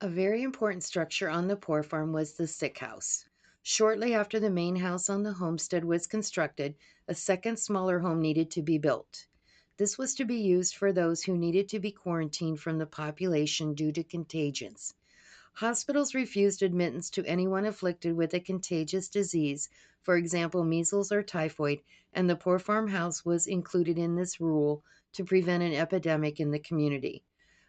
A very important structure on the poor farm was the sick house. Shortly after the main house on the homestead was constructed, a second smaller home needed to be built. This was to be used for those who needed to be quarantined from the population due to contagions. Hospitals refused admittance to anyone afflicted with a contagious disease, for example, measles or typhoid, and the poor farmhouse was included in this rule to prevent an epidemic in the community.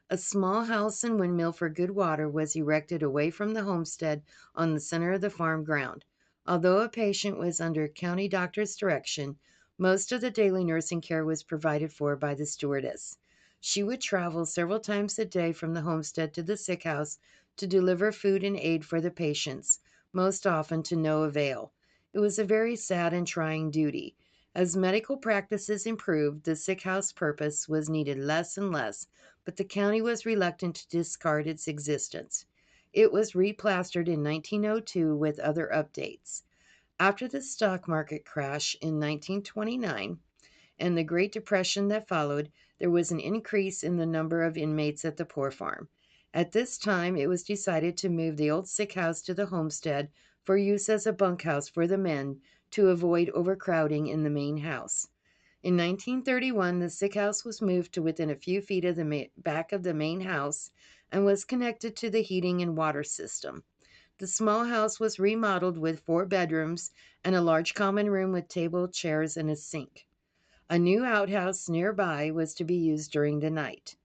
A small house and windmill for good water was erected away from the homestead on the center of the farm ground. Although a patient was under county doctor's direction, most of the daily nursing care was provided for by the stewardess. She would travel several times a day from the homestead to the sick house to deliver food and aid for the patients, most often to no avail. It was a very sad and trying duty. As medical practices improved, the sick house purpose was needed less and less, but the county was reluctant to discard its existence. It was replastered in 1902 with other updates. After the stock market crash in 1929 and the Great Depression that followed, there was an increase in the number of inmates at the poor farm. At this time, it was decided to move the old sick house to the homestead for use as a bunkhouse for the men to avoid overcrowding in the main house. In 1931, the sick house was moved to within a few feet of the back of the main house and was connected to the heating and water system. The small house was remodeled with 4 bedrooms and a large common room with table, chairs, and a sink. A new outhouse nearby was to be used during the night.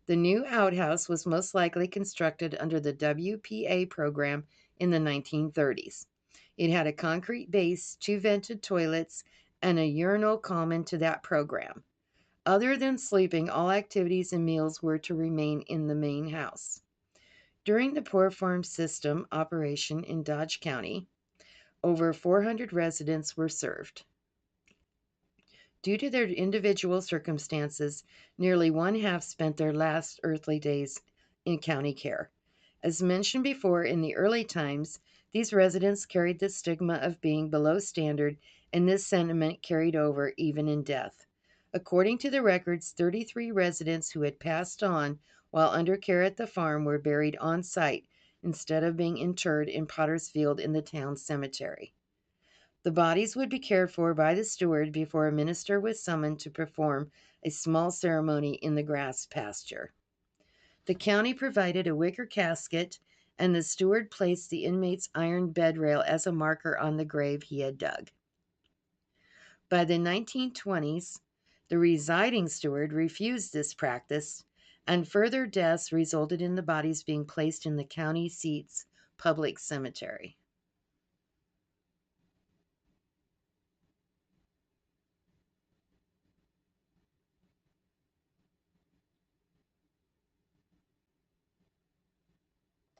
The new outhouse was most likely constructed under the WPA program in the 1930s. It had a concrete base, 2 vented toilets, and a urinal common to that program. Other than sleeping, all activities and meals were to remain in the main house. During the Poor Farm System operation in Dodge County, over 400 residents were served. Due to their individual circumstances, nearly one half spent their last earthly days in county care. As mentioned before, in the early times, these residents carried the stigma of being below standard, and this sentiment carried over even in death. According to the records, 33 residents who had passed on while under care at the farm were buried on site instead of being interred in Potter's Field in the town cemetery. The bodies would be cared for by the steward before a minister was summoned to perform a small ceremony in the grass pasture. The county provided a wicker casket, and the steward placed the inmate's iron bed rail as a marker on the grave he had dug. By the 1920s, the residing steward refused this practice, and further deaths resulted in the bodies being placed in the county seat's public cemetery.